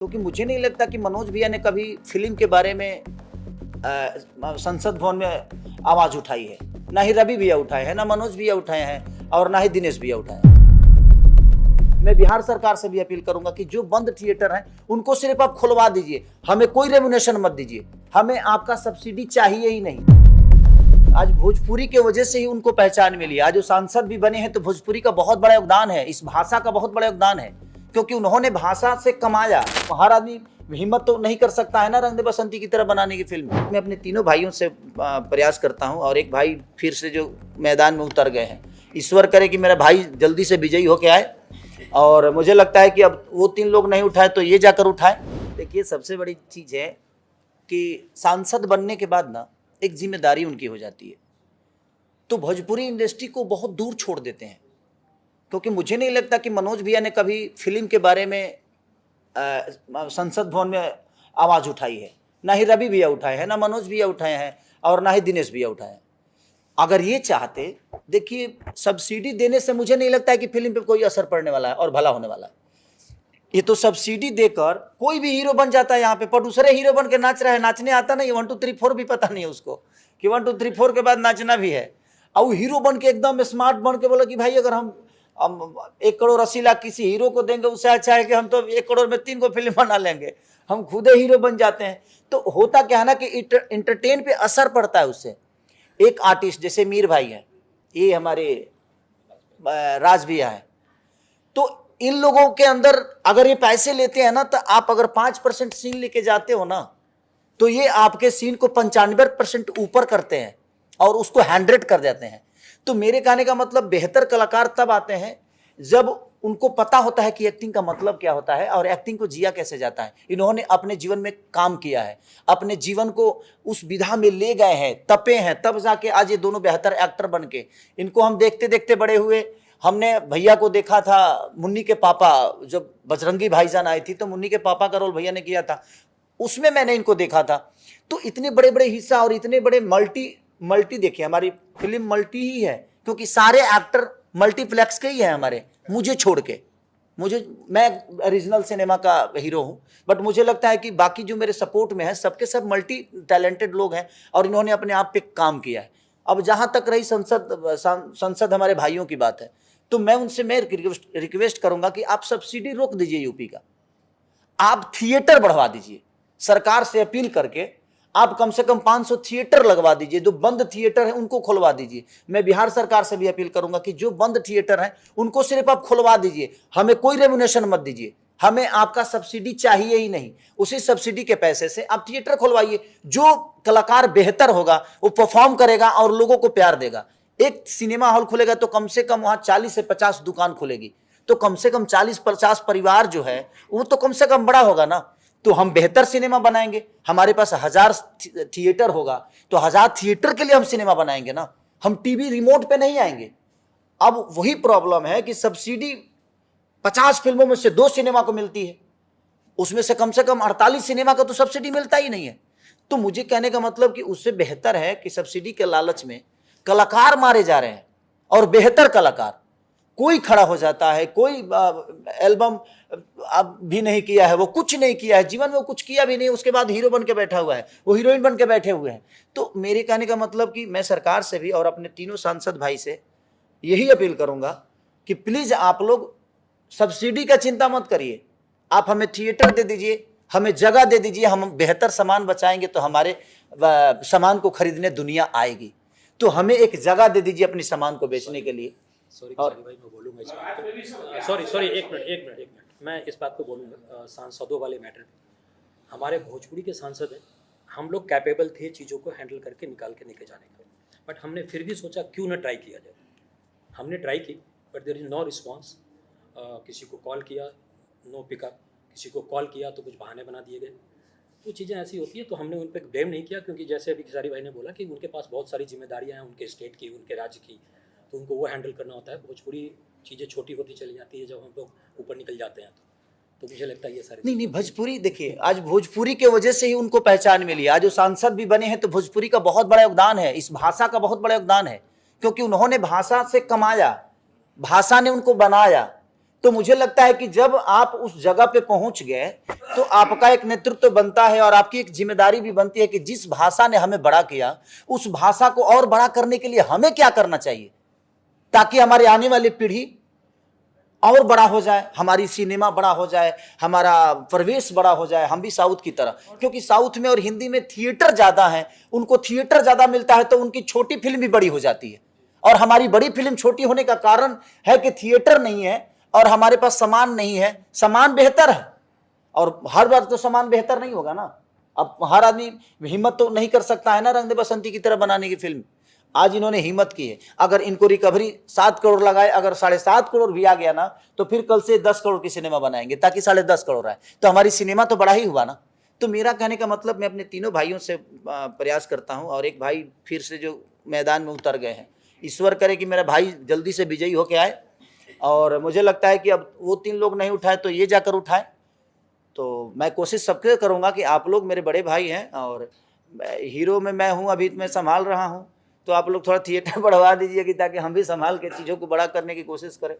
क्योंकि मुझे नहीं लगता कि मनोज भैया ने कभी फिल्म के बारे में संसद भवन में आवाज उठाई है। ना ही रवि भैया उठाए हैं, ना मनोज भैया उठाए हैं और ना ही दिनेश भैया उठाए हैं। मैं बिहार सरकार से भी अपील करूंगा कि जो बंद थिएटर हैं उनको सिर्फ आप खुलवा दीजिए, हमें कोई रेम्युनेशन मत दीजिए, हमें आपका सब्सिडी चाहिए ही नहीं। आज भोजपुरी के वजह से ही उनको पहचान मिली। आज जो सांसद भी बने हैं तो भोजपुरी का बहुत बड़ा योगदान है, इस भाषा का बहुत बड़ा योगदान है, क्योंकि उन्होंने भाषा से कमाया। हर आदमी हिम्मत तो नहीं कर सकता है ना रंग दे बसंती की तरह बनाने की फिल्म। मैं अपने तीनों भाइयों से प्रयास करता हूं और एक भाई फिर से जो मैदान में उतर गए हैं, ईश्वर करे कि मेरा भाई जल्दी से विजयी होके आए और मुझे लगता है कि अब वो 3 लोग नहीं उठाए तो ये जाकर उठाए। देखिए, सबसे बड़ी चीज़ है कि सांसद बनने के बाद ना एक जिम्मेदारी उनकी हो जाती है, तो भोजपुरी इंडस्ट्री को बहुत दूर छोड़ देते हैं। क्योंकि मुझे नहीं लगता कि मनोज भैया ने कभी फिल्म के बारे में संसद भवन में आवाज़ उठाई है। ना ही रवि भैया उठाए हैं, ना मनोज भैया उठाए हैं और ना ही दिनेश भैया उठाए हैं। अगर ये चाहते, देखिए, सब्सिडी देने से मुझे नहीं लगता है कि फिल्म पे कोई असर पड़ने वाला है और भला होने वाला है। ये तो सब्सिडी देकर कोई भी हीरो बन जाता है। यहाँ पे दूसरे हीरो बन के नाच रहा है, नाचने आता नहीं, 1 2 3 4 भी पता नहीं है उसको कि 1 2 3 4 के बाद नाचना भी है। और वो हीरो बन के एकदम स्मार्ट बन के बोला कि भाई अगर हम 1 करोड़ 80 लाख किसी हीरो को देंगे, उससे अच्छा है कि हम तो 1 करोड़ में 3 को फिल्म बना लेंगे, हम खुदे हीरो बन जाते हैं। तो होता क्या है ना कि इंटरटेन पे असर पड़ता है उससे। एक आर्टिस्ट जैसे मीर भाई है, ये हमारे राज भैया है, तो इन लोगों के अंदर अगर ये पैसे लेते हैं ना, तो आप अगर 5% सीन लेके जाते हो ना, तो ये आपके सीन को 95% ऊपर करते हैं और उसको 100 कर देते हैं। तो मेरे कहने का मतलब, बेहतर कलाकार तब आते हैं जब उनको पता होता है कि एक्टिंग का मतलब क्या होता है और एक्टिंग को जिया कैसे जाता है। इन्होंने अपने जीवन में काम किया है, अपने जीवन को उस विधा में ले गए हैं, तपे हैं, तब जाके आज ये दोनों बेहतर एक्टर बन के। इनको हम देखते देखते बड़े हुए। हमने भैया को देखा था मुन्नी के पापा, जब बजरंगी भाईजान आई थी तो मुन्नी के पापा का रोल भैया ने किया था, उसमें मैंने इनको देखा था। तो इतने बड़े बड़े हिस्सा और इतने बड़े मल्टी देखिए, हमारी फिल्म मल्टी ही है, क्योंकि सारे एक्टर मल्टीप्लेक्स के ही हैं हमारे, मुझे छोड़ के। मैं ओरिजिनल सिनेमा का हीरो हूं, बट मुझे लगता है कि बाकी जो मेरे सपोर्ट में है सबके सब मल्टी टैलेंटेड लोग हैं और इन्होंने अपने आप पे काम किया है। अब जहां तक रही संसद हमारे भाइयों की बात है, तो मैं उनसे रिक्वेस्ट करूंगा कि आप सब्सिडी रोक दीजिए यूपी का, आप थिएटर बढ़वा दीजिए। सरकार से अपील करके आप कम से कम 500 थिएटर लगवा दीजिए। जो बंद थिएटर है उनको खुलवा दीजिए। मैं बिहार सरकार से भी अपील करूंगा कि जो बंद थिएटर हैं उनको सिर्फ आप खुलवा दीजिए, हमें कोई रेम्युनेशन मत दीजिए, हमें आपका सब्सिडी चाहिए ही नहीं। उसी सब्सिडी के पैसे से आप थिएटर खुलवाइए। जो कलाकार बेहतर होगा वो परफॉर्म करेगा और लोगों को प्यार देगा। एक सिनेमा हॉल खुलेगा तो कम से कम वहां 40 से 50 दुकान खुलेगी, तो कम से कम 40-50 परिवार जो है वो तो कम से कम बड़ा होगा ना। तो हम बेहतर सिनेमा बनाएंगे। हमारे पास 1000 थिएटर होगा तो 1000 थिएटर के लिए हम सिनेमा बनाएंगे ना, हम टीवी रिमोट पे नहीं आएंगे। अब वही प्रॉब्लम है कि सब्सिडी 50 फिल्मों में से 2 सिनेमा को मिलती है, उसमें से कम 48 सिनेमा का तो सब्सिडी मिलता ही नहीं है। तो मुझे कहने का मतलब कि उससे बेहतर है कि सब्सिडी के लालच में कलाकार मारे जा रहे हैं और बेहतर कलाकार कोई खड़ा हो जाता है, कोई एल्बम भी नहीं किया है, वो कुछ नहीं किया है जीवन में, वो कुछ किया भी नहीं, उसके बाद हीरो बन के बैठा हुआ है, वो हीरोइन बन के बैठे हुए हैं। तो मेरे कहने का मतलब कि मैं सरकार से भी और अपने तीनों सांसद भाई से यही अपील करूंगा कि प्लीज आप लोग सब्सिडी का चिंता मत करिए, आप हमें थिएटर दे दीजिए, हमें जगह दे दीजिए, हम बेहतर सामान बचाएंगे तो हमारे सामान को खरीदने दुनिया आएगी। तो हमें एक जगह दे दीजिए अपने सामान को बेचने के लिए। सॉरी भाई, मैं बोलूँगा इस बात को। सॉरी एक मिनट मैं इस बात को बोलूँगा। सांसदों वाले मैटर में हमारे भोजपुरी के सांसद हैं, हम लोग कैपेबल थे चीज़ों को हैंडल करके निकाल के लेके जाने का, बट हमने फिर भी सोचा क्यों ना ट्राई किया जाए। हमने ट्राई की but there is no response. किसी को कॉल किया, नो पिकअप, किसी को कॉल किया तो कुछ बहाने बना दिए गए। तो चीज़ें ऐसी होती है, तो हमने उन पर ब्लेम नहीं किया, क्योंकि जैसे अभी खेसारी भाई ने बोला कि उनके पास बहुत सारी जिम्मेदारियाँ हैं, उनके स्टेट की, उनके राज्य की, तो उनको वो हैंडल करना होता है। भोजपुरी चीज़ें छोटी होती चली जाती है जब हम लोग ऊपर निकल जाते हैं। तो मुझे लगता है ये सारी नहीं, भोजपुरी देखिए, आज भोजपुरी के वजह से ही उनको पहचान मिली। आज जो सांसद भी बने हैं तो भोजपुरी का बहुत बड़ा योगदान है, इस भाषा का बहुत बड़ा योगदान है, क्योंकि उन्होंने भाषा से कमाया, भाषा ने उनको बनाया। तो मुझे लगता है कि जब आप उस जगह पे पहुंच गए तो आपका एक नेतृत्व बनता है और आपकी एक जिम्मेदारी भी बनती है कि जिस भाषा ने हमें बड़ा किया उस भाषा को और बड़ा करने के लिए हमें क्या करना चाहिए, ताकि हमारी आने वाली पीढ़ी और बड़ा हो जाए, हमारी सिनेमा बड़ा हो जाए, हमारा प्रवेश बड़ा हो जाए, हम भी साउथ की तरह। क्योंकि साउथ में और हिंदी में थिएटर ज्यादा है, उनको थिएटर ज्यादा मिलता है तो उनकी छोटी फिल्म भी बड़ी हो जाती है। और हमारी बड़ी फिल्म छोटी होने का कारण है कि थिएटर नहीं है और हमारे पास सामान नहीं है। सामान बेहतर है और हर बार तो सामान बेहतर नहीं होगा ना। अब हर आदमी हिम्मत तो नहीं कर सकता है ना रंग दे बसंती की तरह बनाने की फिल्म। आज इन्होंने हिम्मत की है। अगर इनको रिकवरी 7 करोड़ लगाए, अगर 7.5 करोड़ भी आ गया ना तो फिर कल से 10 करोड़ की सिनेमा बनाएंगे ताकि 10.5 करोड़ आए, तो हमारी सिनेमा तो बड़ा ही हुआ ना। तो मेरा कहने का मतलब, मैं अपने तीनों भाइयों से प्रयास करता हूं और एक भाई फिर से जो मैदान में उतर गए हैं, ईश्वर करे कि मेरा भाई जल्दी से विजयी होके आए। और मुझे लगता है कि अब वो 3 लोग नहीं उठाए तो ये जाकर उठाए। तो मैं कोशिश सबके करूँगा कि आप लोग मेरे बड़े भाई हैं और हीरो में मैं हूँ, अभी मैं संभाल रहा हूँ, तो आप लोग थोड़ा थिएटर बढ़वा दीजिए कि ताकि हम भी संभाल के चीज़ों को बड़ा करने की कोशिश करें।